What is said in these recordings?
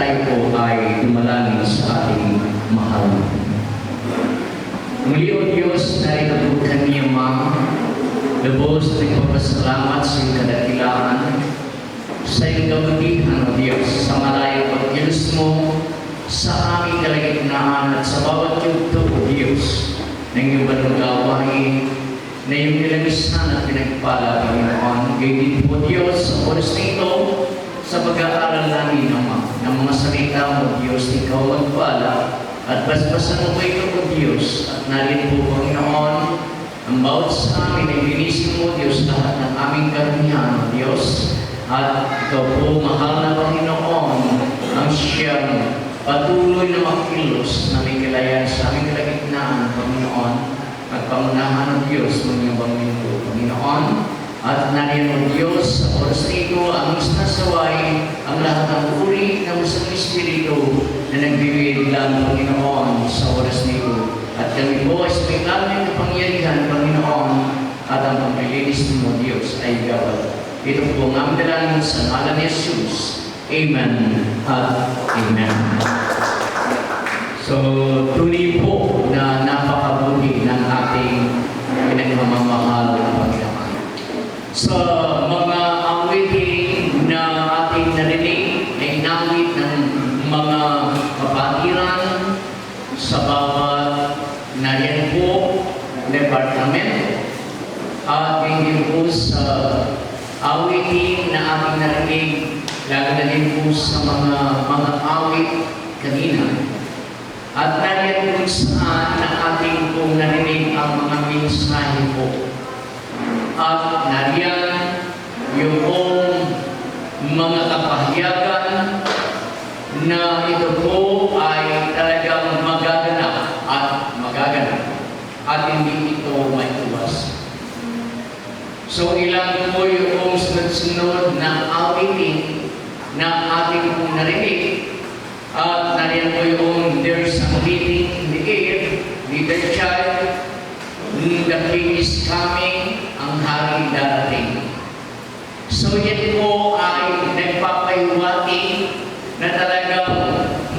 tayo po ay dumalangin sa ating mahal. Muli o Diyos, narito po kami, Ama, lubos na ipapasalamat sa iyong kadakilaan, sa iyong kabutihan, O Diyos, sa malayong pagkilos mo sa aming kalagitnaan at sa bawat yugto, O Diyos, ng iyong banal gawain, na iyong nilamisan at pinagpala, Panginoon. Gayon po, Diyos, sa oras na ito, sa pag-aaral namin, Ama, ng mga salita mo, Diyos, ikaw magpala, at basbasan mo po ito, O Diyos, at narin po, Panginoon, ang bawat sa amin ay binisin mo, Diyos, lahat ng aming karamihan, O Diyos, at ikaw po, mahal na Panginoon, ang siyang patuloy na makilos na may kalayan sa aming kalagitnaan, Panginoon, at pangunahan ng Diyos, mga Panginoon, Panginoon, at nariyan mo, Diyos, sa oras na ito, ang sinasaway, ang lahat ng uri ng isang Espiritu na nagbibigay lang, Panginoon, sa oras na ito. At kami po ay sa may lamang kapangyarihan, Panginoon, at ang paglilinis mo, Diyos, ay gawad. Ito po ang aming dalangin sa ngalan ni Jesus. Amen at Amen. So, tunay po na napakabuti ng ating pinagmamahal ng Panginoon. Sa mga awitin na ating narinig, na inawit ng mga kapatiran sa bawat nariyan po department, at hindi po sa awitin na ating narinig, lalo na din po sa mga awit kanina. At nariyan kung saan na ating pong narinig ang mga mensahe po. At nariyan yung mga kapahayagan na ito po ay talagang magaganap at hindi ito may iwas. So ilang po yung sunod-sunod na awitin na ating pong narinig. At nariyan po yung there's a meeting in the air, little child, the king is coming, ang hari darating. So yan po ay nagpapahiwati na talagang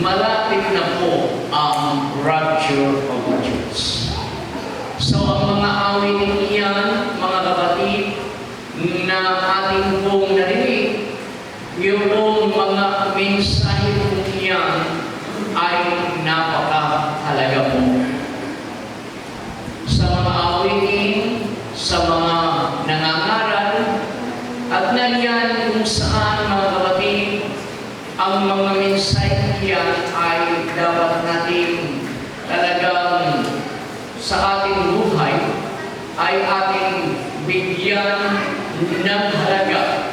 malapit na po ang rapture of the church. So ang mga awitin iyan, mga kapatid, na ating pong narinig, yung mga mensahe po iyan ay napakahalaga po. Sa mga awitin, sa mga nangangaral, at nariyan kung saan, mga kapatid, ang mga mensahe iyan ay dapat natin talagang sa ating buhay ay ating bigyan ng halaga.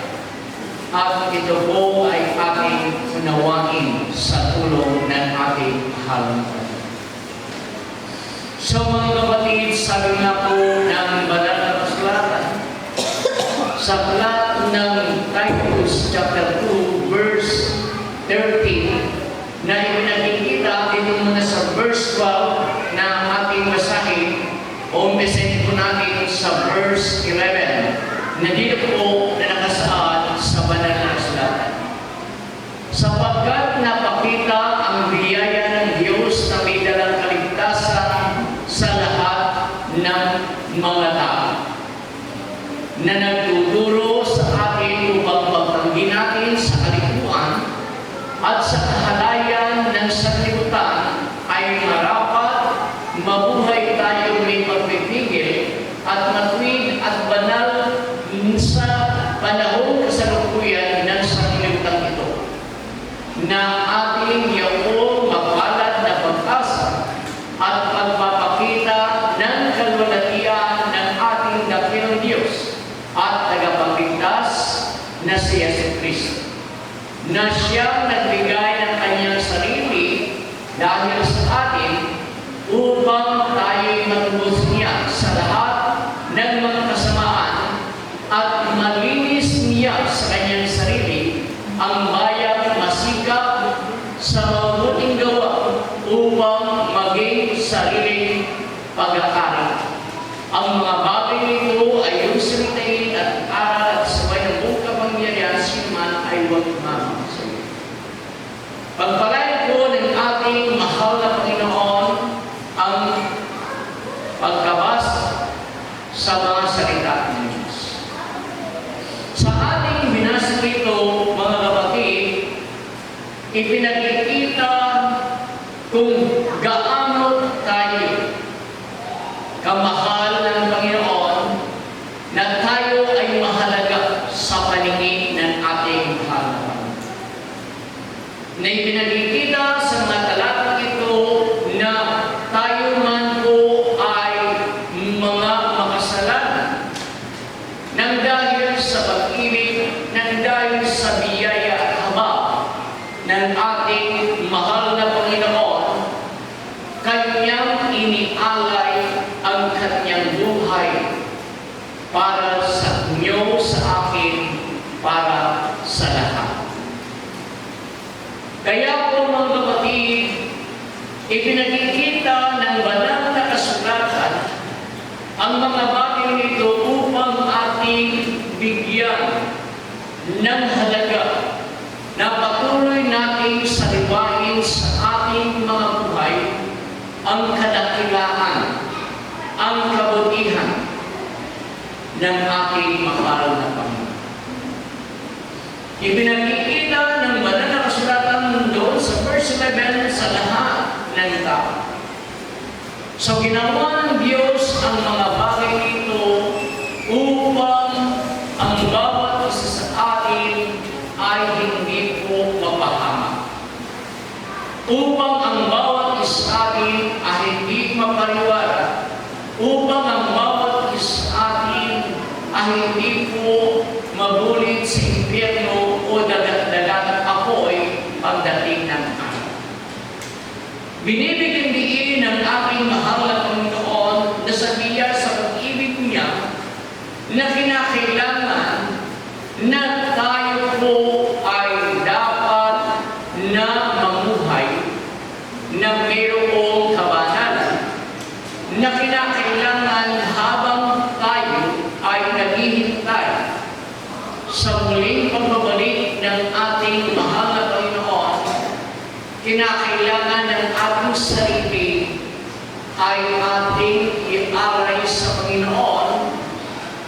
At ito po ay ating unawain sa tulong ng ating halang. So mga kapatid, sabi nga po ng banal na kasulatan sa aklat ng Titus chapter 2 verse 13 na ipinakikita dito muna sa verse 12 na ating basahin, o umpisin po natin sa verse 11 na dito po na nakasaad sa banal na kasulatan. Sapagkat napakita ang biyaya ng Diyos na may dalang kaligtasan sa lahat ng mga tao, na nagtuturo sa atin upang pagtanggi natin sa kalikuan at sa kahalayan ng sanlibutan ay marapat mabuhay tayo may pagpipigil at matuwid at banal sa panahon kasalukuyan ng sanlibutan ito, na ating yaong mapalad na pag-asa at pagpapakita ng kalwalatian ng ating dakilang Diyos at tagapagligtas na si Jesucristo, na siyang nagbigay ng kanyang sarili dahil sa atin upang tayo'y matubos niya sa lahat ng mga kasamaan at malinis niya sa kanyang sarili ang bayang masikap sa mabuting gawa upang maging sariling pag-aari. Ang mga bagay nito ay yung salitain at aral at sabay ng buong kapangyarihan, sinuman ay huwag mamang sa iyo. Pagpalain po ng ating mahal na Panginoon ang pagkabasa sa mga salita ng Diyos. Sa ating binasa ito, mga kapatid, ipinakikita kung gaano tayo kamahal ng Panginoon na tayo ay mahalaga sa paningin ng ating mahal na Panginoon. Na ipinakikita sa mga talatang ito na tayo man po ay mga makasalanan nang dahil sa pag-ibig, nang dahil sa biyaya at habag ng ating mahal na Panginoon, Kanyang inialay ang Kanyang buhay para sa inyo, sa akin, para sa lahat. Kaya po mga kapatid, ipinakikita ng banal na kasulatan ang mga bagay nito upang ating bigyan ng halaga na patuloy nating salibain sa ating mga buhay ang kadakilaan, ang kabutihan ng ating mahal na Panginoon. Ipinakikita ng banal na kasulatan doon sa verse 11 sa lahat ng tao. So ginawa ng Diyos ang mga bagay nito upang ang bawat isa sa atin ay hindi po mapahamak. Upang ang bawat isa sa atin ay hindi mapariwara. Upang ang bawat isa sa atin ay hindi po mabulit sa impyerno o dagat-dagat apoy pagdating ng araw. Binibigyan diin ng ating mahal na Panginoon na sa biyaya sa pag-ibig niya na kinakailangan na tayo po ay dapat na mamuhay na mayroong kabanalan, na kinakailangan habang tayo ay naghihintay sa muling pagbabalik ng ating mahal na Panginoon, kinakailangan ng ating sarili ay ating i-alay sa Panginoon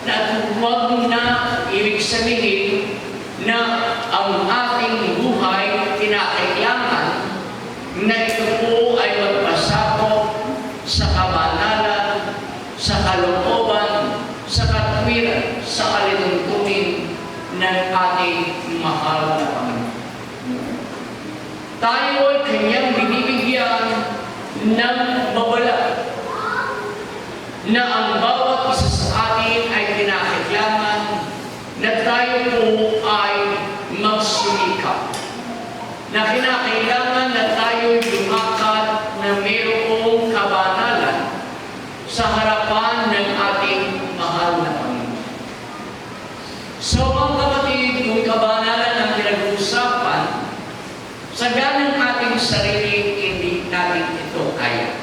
na huwag na ibig sabihin na ang ating buhay kinakailangan na ito po ay magpasakop sa kabanalan, sa kalooban, sa katwiran, sa kalituntunin ng ating mahal na Panginoon. Tayo ay Kanyang binibigyan ng babala na ang bawat isa sa atin ay kinakailangan na tayo po ay magsumikap. Na kinakailangan na tayo lumakad na mayroong kabanalan sa harapan ng ating mahal na Panginoon. So mga kapatid, kung kabanalan ang pinag-uusapan, sa ganang ating sarili, hindi natin ito kaya.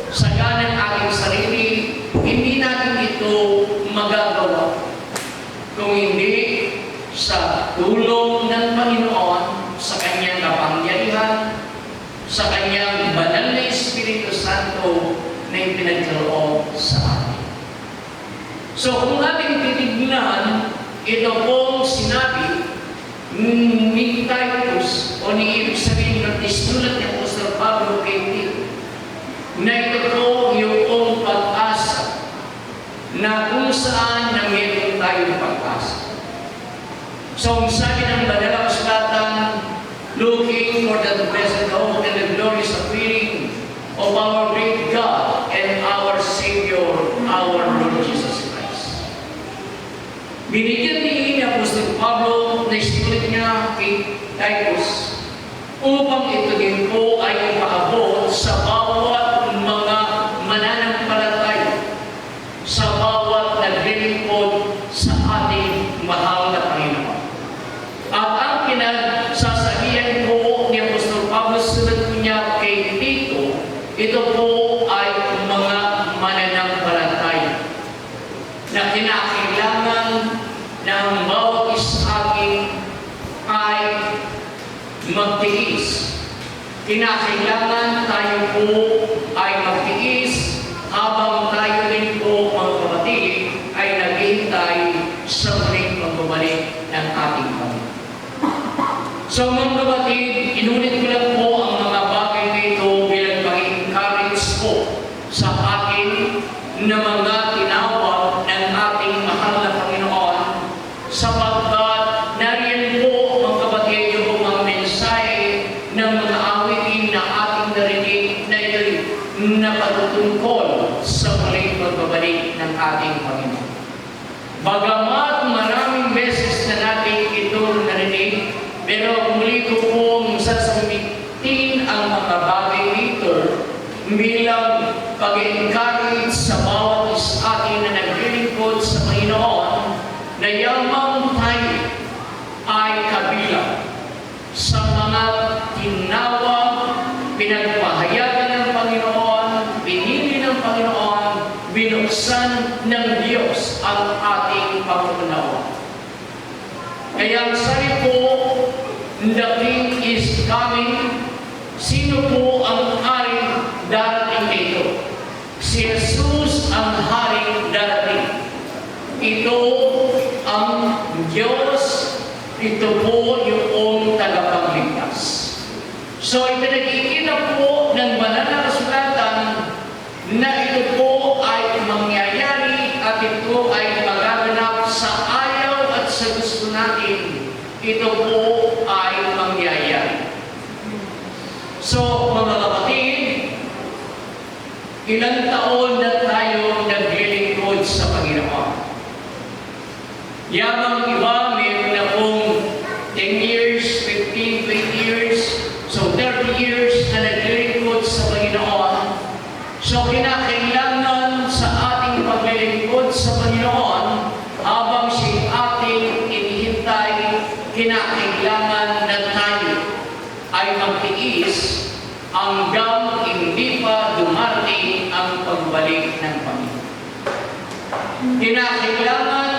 Sa ganang ating sarili, hindi natin ito magagawa. Kung hindi sa tulong ng Panginoon, sa Kanyang kapangyarihan, sa Kanyang banal na Espiritu Santo na ipinagkaloob sa atin. So kung ating titignan, ito pong sinabi ni Titus o ni ibig sabihin ng isulat ni Apostol Pablo kay Tito na ito po yung pag-asa na kung saan na meron tayong pag-asa. So sabi ng banal na kasulatan, looking for the blessed hope and the glorious appearing of our great God and our Savior, our Lord Jesus Christ. Binigyan ni Apostol Pablo na isulat niya kay Titus upang ito din po ay ipaabot sa bawat mga mananampalataya, sa bawat naglilingkod sa ating mahal na Panginoon. At ang pinagsasabihan po ni Apostol Pablo sa sulat niya kay Tito, ito po ay mga mananampalataya na kinakailangan na ang bawat isa atin ay kinakailangan tayo po ay magtiis habang tayo din po, mga kapatid, ay naghihintay sa muling pagbabalik ng ating Panginoon. So mga kapatid, inulit ko lang po ang mga bagay na ito bilang pag-encourage po sa atin na mga tinawag ng ating mahal na Panginoon, sapagkat nariyan po, mga kapatid, yung mga mensahe ng mga awitin na ating narinig na ito'y napatutungkol sa muling pagbabalik ng ating Panginoon. Bagamat maraming beses na natin ito narinig, pero muli ko pong sasamitin ang mga bagay nito bilang pag-encourage sa bawat atin na naglilingkod sa Panginoon na yamang tayo ay kabilang sa mga tinawag, pinagpahayagan ng Panginoon, pinili ng Panginoon, binuksan ng Diyos ang ating pagkunawa. Kaya sabi po, the King is coming. Sino po ang haring darating dito? Si Jesus ang haring darating. Ito ang Diyos. Ito po yung tagapagligtas. So ipinag-iinap po ng banal na kasulatan na ito po ay mangyayari at ito ay magaganap sa ayaw at sa gusto natin. Ito po ay mangyayari. So, mga kapatid, ilang taon na tayo naglilingkod sa Panginoon? Yamang iba, meron na pong 10 years, 15, 20 years, so 30 years na naglilingkod sa Panginoon. So, kinakailangan sa ating paglilingkod sa Panginoon, habang siya ating inihintay, kinakailangan na tayo ay magtiis hanggang hindi pa dumating ang pagbalik ng Panginoon. Kinakailangan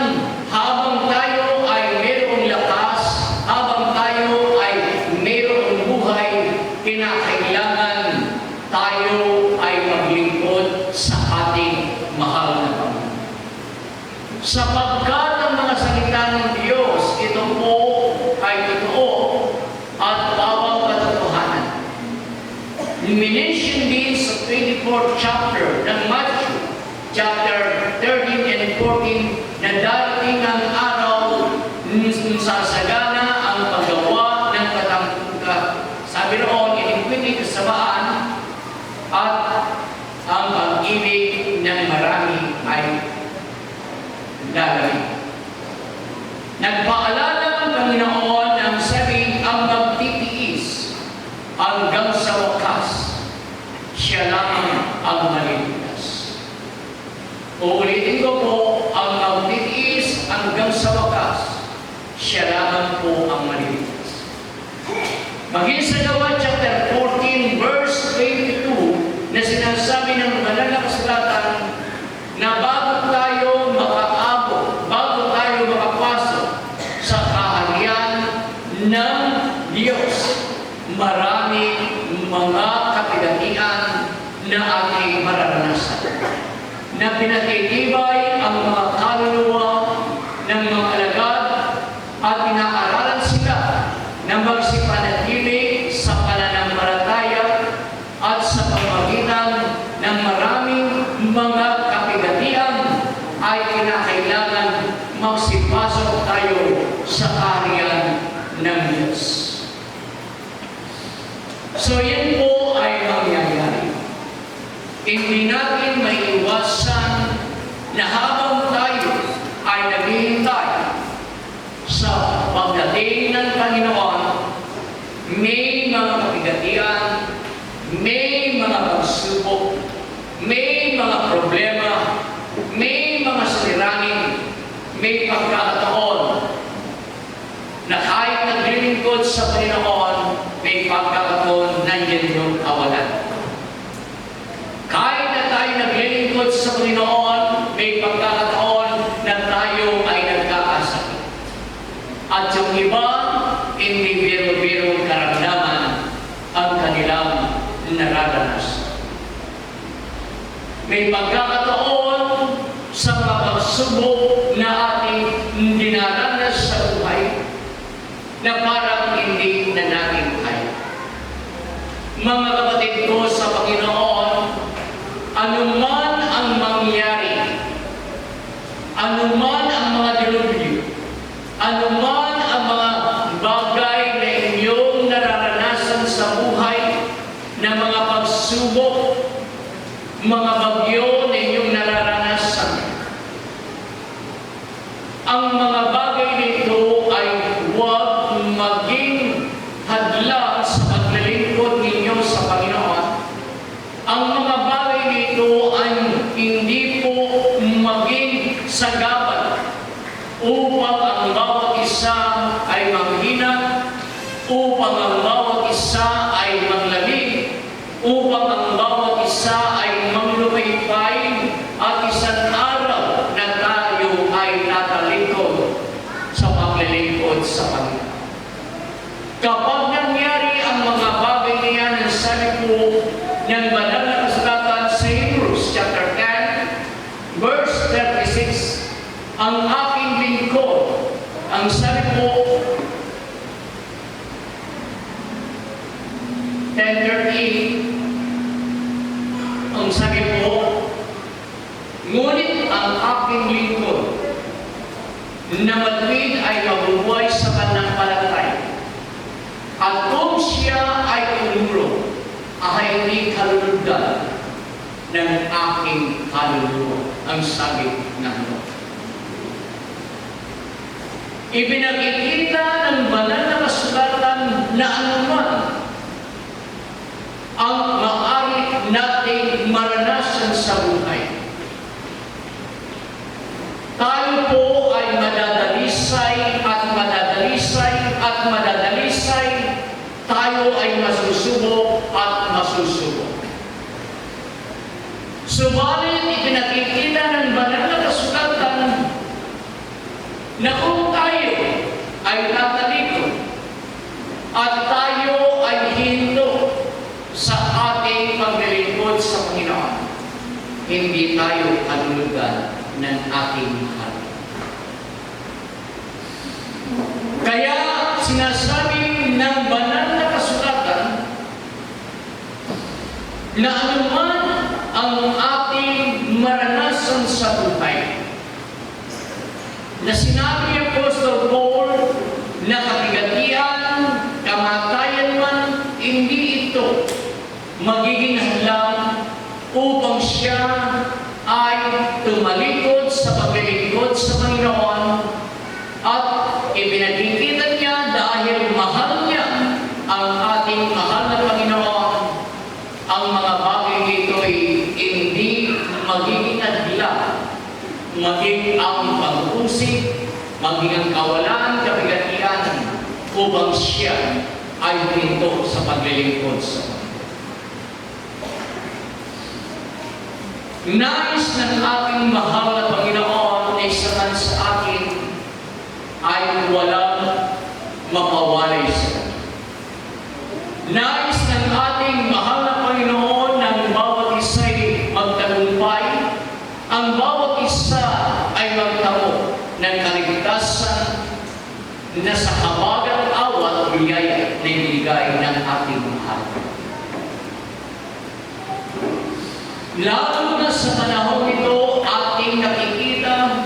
habang tayo ay mayroong lakas, habang tayo ay mayroong buhay, kinakailangan tayo ay maglingkod sa ating mahal na Panginoon. Sapagkat ang mga salita ng Diyos, ito po ay totoo at bawang katotohanan. Minention din sa 24th chapter ng Matthew, chapter 13 and 14, na darating ang araw sasagana ang paggawa ng katangkutan. Sabi roon, inikwiti kasamaan at ang pag-ibig ng marami ay lalaki. Nagpaalala ng Panginoon ng sabi ang magtitiis hanggang sa wakas, siya lamang ang maliligtas. Uulitin ko po, ang magtitiis hanggang sa wakas, siya lamang po ang maliligtas. Maging sa Gawa chapter 14 verse 22 na sinasabi ng banal na kasulatan na bago tayo makaabot, bago tayo makapasok sa kaharian ng Diyos, marami mga kapigatian na ating mararanasan, na pinatitibay ang mga kaluluwa ng mga alagad at pinaaralan sila na magsipanatili sa pananampalataya at sa pamamagitan ng maraming mga kapigatian ay kinakailangan magsipasok tayo sa kaharian ng Diyos. So yan po ay mangyayari. Hindi natin maiiwasan na habang tayo ay naghihintay sa pagdating ng Panginoon, may mga kapigatian, may mga pagsubok, may mga problema, may mga suliranin, may pagkakataon na kahit naglilingkod sa Panginoon, may pagkakataon nandiyan yung kawalan. Kahit na tayo naglilingkod sa Panginoon, may pagkakataon na tayo ay nagkakasakit. At yung iba, hindi biro-biro karamdaman nararanas. May pagkakataon sa mga pagsubok na ating dinaranas sa buhay na parang hindi na natin kaya. Mga kapatid ko sa Panginoon, anuman ang mangyari, anuman ang mga dilubyo, anuman ang mga bagay na inyong nararanasan sa buhay, na mga pagsubok, mga bagyo na inyong nararanasan, ang mga bagay nito ay huwag maging hadlang sa paglilingkod ninyo sa Panginoon. Ang mga bagay nito ay hindi po maging sagabal upang ang bawat isa ay manghina, upang ang bawat isa ay maglamig, upang ang bawat isa ay maglumaypay, at isang araw na tayo ay tatalikod sa paglilingkod sa Panginoon. Kapag nangyari ang mga bagay na yan, ang sabi po ng banal na kasulatan sa Hebrews chapter 10, verse 36, ang aking lingkod, ang sabi po, 10:13, ang sabi po, ngunit ang aking lingkod na matuwid ay mabubuhay sa pananampalataya, at kung siya ay umuro, ay hindi kaluludan ng aking kaluluwa, ang sabi ng Lord. Ibinakikita ng banal na kasulatan na anuman ang maaari nating maranasan sa buhay, tayo po ay madadalisay at madadalisay at madadalisay, tayo ay masusubok at masusubok. Subalit ipinakikita ng banal na kasulatan na kung tayo ay tatalikod at tayo ay hinto sa ating paglilingkod sa Panginoon, hindi tayo kalulugan ng ating mahal. Kaya sinasabi ng banal na kasulatan na anuman ang ating maranasan sa buhay, na sinabi ni Apostol Paul na kabigatian, kamatayan man, hindi ito magiging hadlang upang siya ay tumalikod sa paglilingkod sa Panginoon, at ibinagkikita niya dahil mahal niya ang ating mahal na Panginoon, ang mga bagay nito ay hindi magiging hadlang, maging ang pag-usik, maging ang kawalan, kabigatian, upang siya ay pinto sa paglilingkod sa Panginoon. Nais ng ating mahal na Panginoon na isahan sa akin ay walang mapawalay sa Kanya. Nais ng ating mahal na Panginoon na ang bawat isa'y magtagumpay, ang bawat isa ay magtamo ng kaligtasan na sa kabagang awat biyaya na ibigay ng ating mahal. Lalo na sa panahon ito, ating nakikita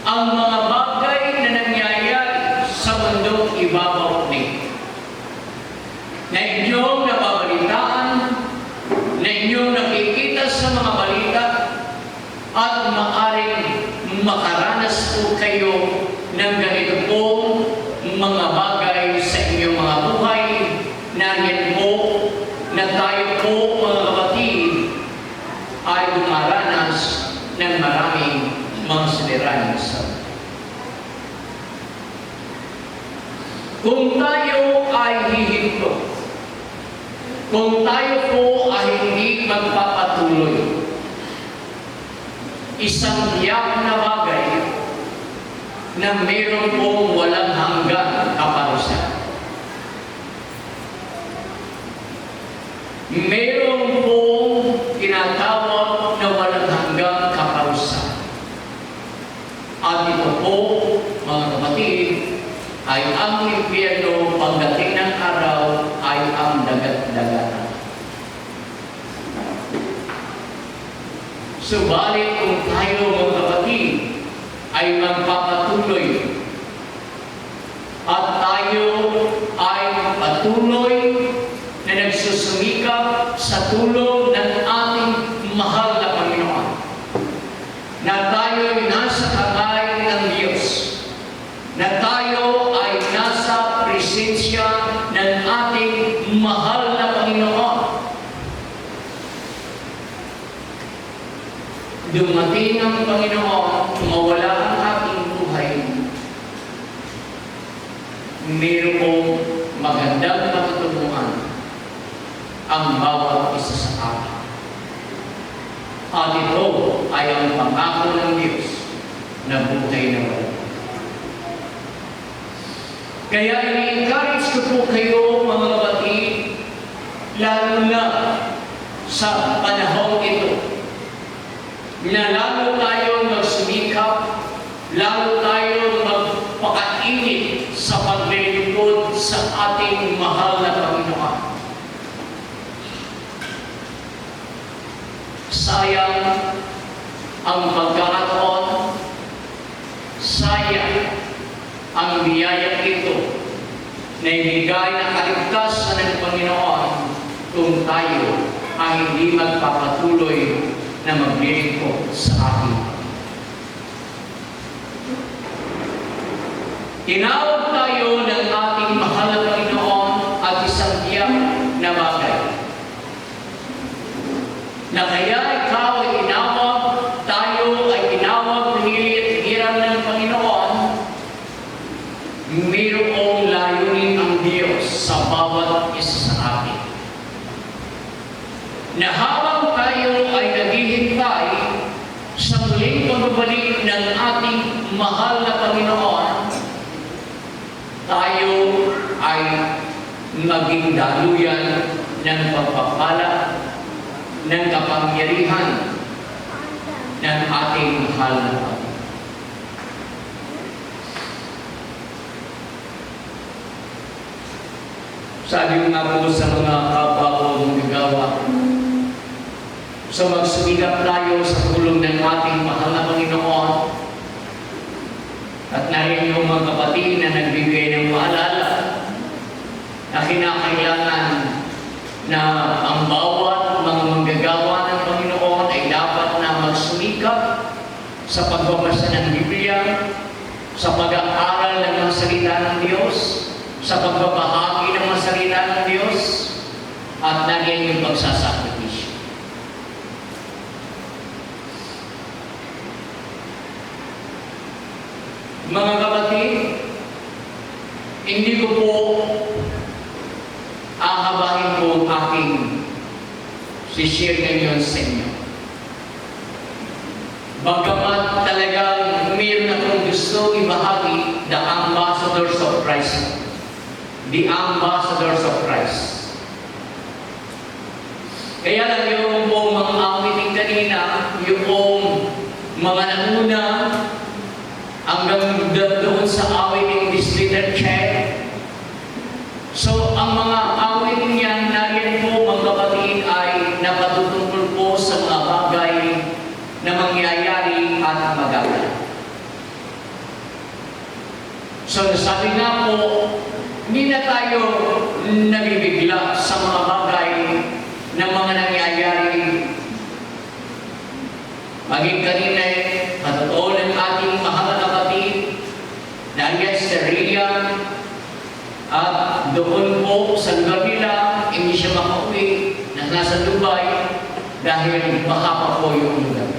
ang mga bagay na nangyayari sa mundong ibabaw nito, na inyong nababalitaan, na inyong nakikita sa mga balita, at maaaring makaranas po kayo ng ganito pong mga bagay sa inyong mga buhay. Nariyan po na tayo po, mga kapatid, ay dumaranas ng maraming mga suliranin sa buhay. Kung tayo ay hihinto, kung tayo po ay hindi magpapatuloy, isang tiyak na bagay na mayroon pong walang hanggan kaparusahan. Mayroon Subalit kung tayo mga kapatid ay magpapatuloy at tayo ay patuloy na nagsusumikap sa tulong ng ating mahal na Panginoon, na tayo ay nasa kamay ng Diyos, na tayo ay nasa presensya ng ating mahal na Panginoon. Dumating ang Panginoon, mawala ang ating buhay, mayroong magandang matutunguhan ang bawat isa sa atin. At ito ay ang pangako ng Diyos na buhay na wala. Kaya ini-encourage ko po kayo mga kapatid, lalo na sa panahong ito, na lalo tayong magsumikap, lalo tayong magpakainit sa paglilingkod sa ating mahal na Panginoon. Sayang ang pagkakataon, sayang ang biyayang ito na ibigay na kaligtasan ng Panginoon kung tayo ay hindi magpapatuloy na maglilingkod sa atin. Tinawag tayo ng ating mahal na Panginoon at isang tiyak na bagay, na kaya ikaw ay tinawag, tayo ay tinawag, pinili at hiniram ng Panginoon, mayroong layunin ang Diyos sa bawat isa sa atin. Na habang tayo ay naghihintay sa muling pagbabalik ng ating mahal na Panginoon, tayo ay maging daluyan ng pagpapala, ng kapangyarihan ng ating mahal na Panginoon. Sabi nga po sa mga kapwa ko manggagawa, so magsumikap tayo sa tulong ng ating mahal na Panginoon, at narin yung mga kapatid na nagbigay ng paalala na kinakailangan na ang bawat mga manggagawa ng Panginoon ay dapat na magsumikap sa pagbabasa ng Biblia, sa pag-aaral ng mga salita ng Diyos, sa pagbabahagi ng mga salita ng Diyos, at nagyan yung pagsasakripisyo. Mga kapatid, hindi ko po ahabahin po ang aking share ngayon sa inyo. Bagamat talagang mayroon akong gusto ibahagi, the ambassadors of Christ. The ambassadors of Christ. Kaya lang yung po mga awiting kanina, yung mga nauna, hanggang doon sa awiting this little child. So, ang mga awiting yan, nariyan po mga kapatid ay napatutungkol po sa mga bagay na mangyayari at magagal. So, sabi nga po, hindi na tayo nabibigla sa mga bagay na mga nangyayari. Maging kanina patotoo ng ating mahal na kapatid na Syria, at doon po sa lugar nila, hindi siya makauwi, na nasa Dubai, dahil baka pa po yung lugar.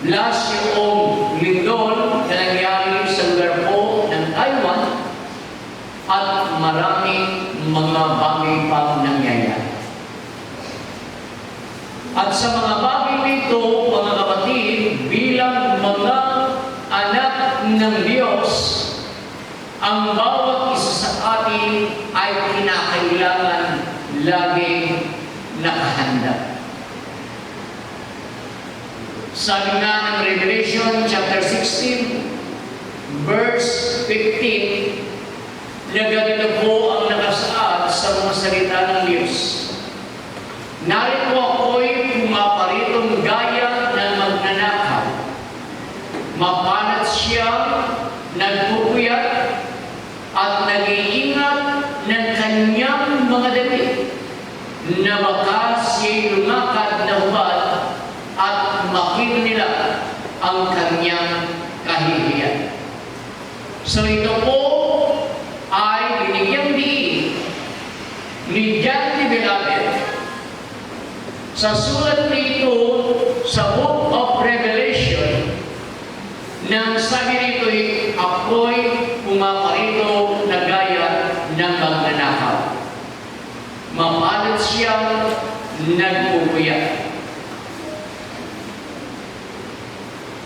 Last yung lindol na nangyari sa lugar po ng Taiwan, at maraming mga bagay pang nangyayari. At sa mga bagay nito, mga kapatid, bilang mga anak ng Diyos, ang bawat isa sa atin ay kinakailangan laging nakahanda. Sabi nga ng Revelation chapter 16, verse 15, na ganito po ang nakasaad sa mga salita ng Diyos. Narito ako'y pumaparin kanyang mga damit na baka siya'y lumakad na hubad at makita nila ang kanyang kahihiyan. So ito po ay binigyang diin ni John the Beloved sa sulat nito sa Book of Revelation, nang sabi nito'y ako'y pumaparito na gaya ng magnanakaw. Mapalad siyang nagpupuyat.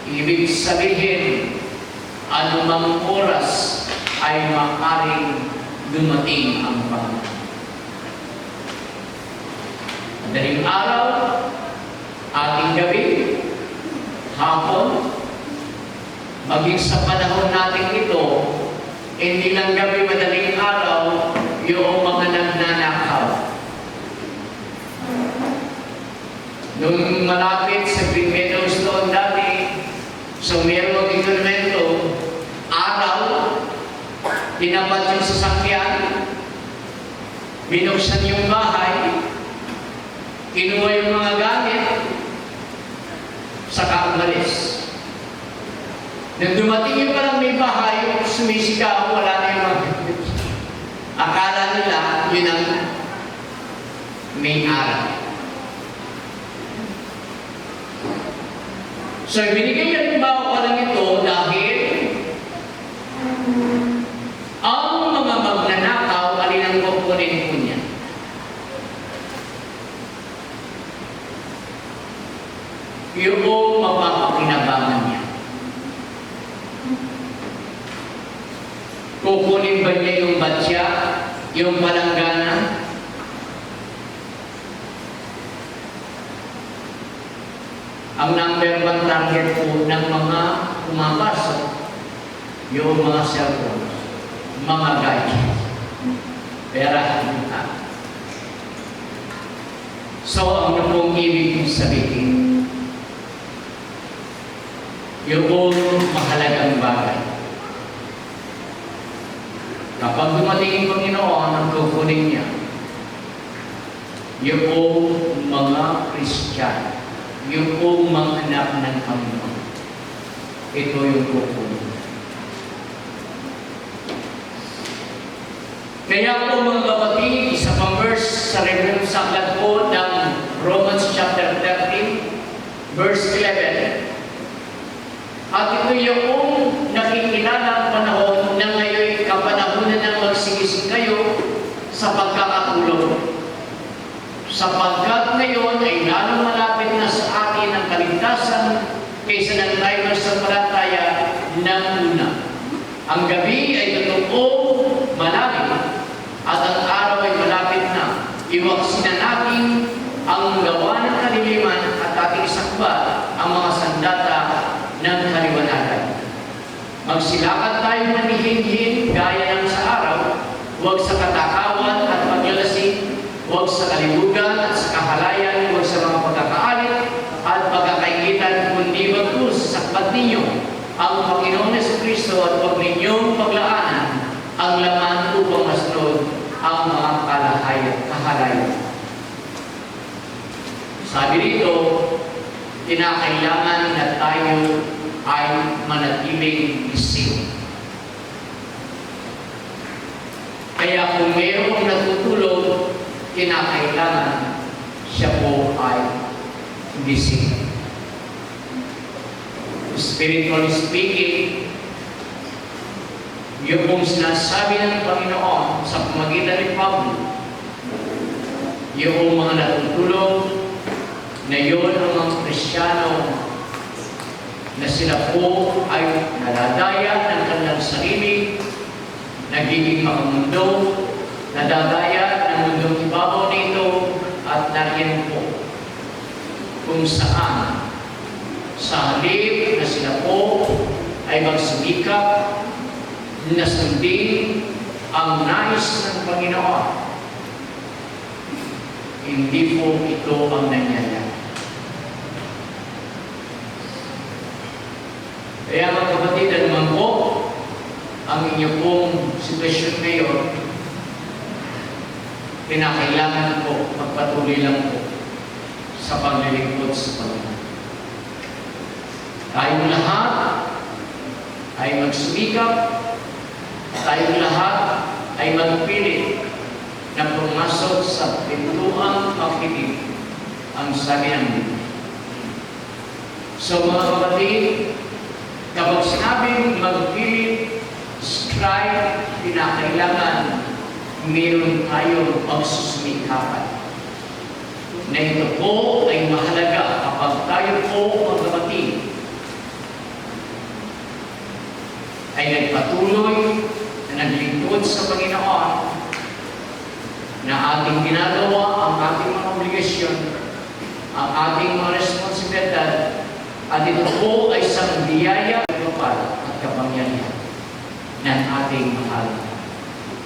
Ibig sabihin, anumang oras ay maaaring dumating ang Panginoon. Madaling araw, ating gabi, hapon, maging sa panahon natin ito, hindi lang gabi, madaling araw, yung mga nagnanakaw. Nung malapit sa Green Meadows doon dati, so mayroong instrumento, araw, tinapat yung sasakyan, binuksan yung bahay, kinuha yung mga gamit, saka umalis. Nang dumating yung parang may bahay, sumisigaw, wala na yung mga gamit. Akala nila, yun ang may araw. So, binigay yung bawa ko lang ito dahil ang mga magnanakaw, alin ang kukunin po niya. Yung mapapakinabangan niya. Kukunin ba niya yung batya, yung palanggana? Ang number one target po ng mga pumapasok, yung mga cellphone, mga gadgets. Pera. So, ano pong ibig sabihin? Yung mahalagang bagay. Kapag dumating yung Panginoon, ang kukunin niya, yung mga Kristiyano, yung mga anak ng Panginoon, ito yung kukunin. Kaya po mga kapatid, isa pang verse sa aklat po ng Romans chapter 13, verse 11. At ito yung nakikilala ang panahon na ngayon kapanahonan ng magsigising kayo sa pagkakatulog. Sapagkat ngayon ay lalong malapit na sa atin ang kaligtasan kaysa ng tayo magsampalataya ng una. Ang gabi ay totoong malapit at ang araw ay malapit na. Iwaksin na natin ang gawa ng kaliliman at ating isakba ang mga sandata ng kaliwanagan. Magsilakad tayo manihinhin gaya ng sa araw, huwag sa katakawan at paglalasing, huwag sa kalibugan at sa kahalayan, huwag sa mga pagkakaalit at pagkakaigitan, kundi bagkus sa sakbat ninyo ang Panginoon Jesucristo at huwag ninyong paglaanan ang laman upang masunod ang mga kahalayan. Sabi rito, kinakailangan na tayo ay manatiling gising. Kaya kung mayroong natutulog, kinakailangan siya po ay gising. Spiritually speaking, yung kung sinasabi ng Panginoon sa pamagitan ni Pablo, yung mga natutulog, na yun ang mga Kristiyano na sila po ay nadadaya ng kanilang sarili, nagiging makamundo, nadadaya ng mundong ibabaw nito, at nariyan po kung saan sa halip na sila po ay magsumikap na sundin ang nais ng Panginoon. Hindi po ito ang nangyayari. Kaya mga kapatid, naman po ang inyong pong sitwasyon ngayon, kinakailangan po magpatuloy lang po sa paglilingkod sa Panginoon. Tayong lahat ay magsumikap, tayong lahat ay magpilit na pumasok sa pintuang pakikinig ang sabi ng Biblia. So mga kapatid, kapag sinabing magpilit, strive, pinakailangan meron tayong pagsusumikapan. Na ito po ay mahalaga kapag tayo po, mga kapatid, ay nagpatuloy na naglingkod sa Panginoon, na ating ginagawa ang ating mga obligasyon, ang ating mga responsibilidad, at ito po ay isang biyaya, kapal at kapangyarihan ng ating mahal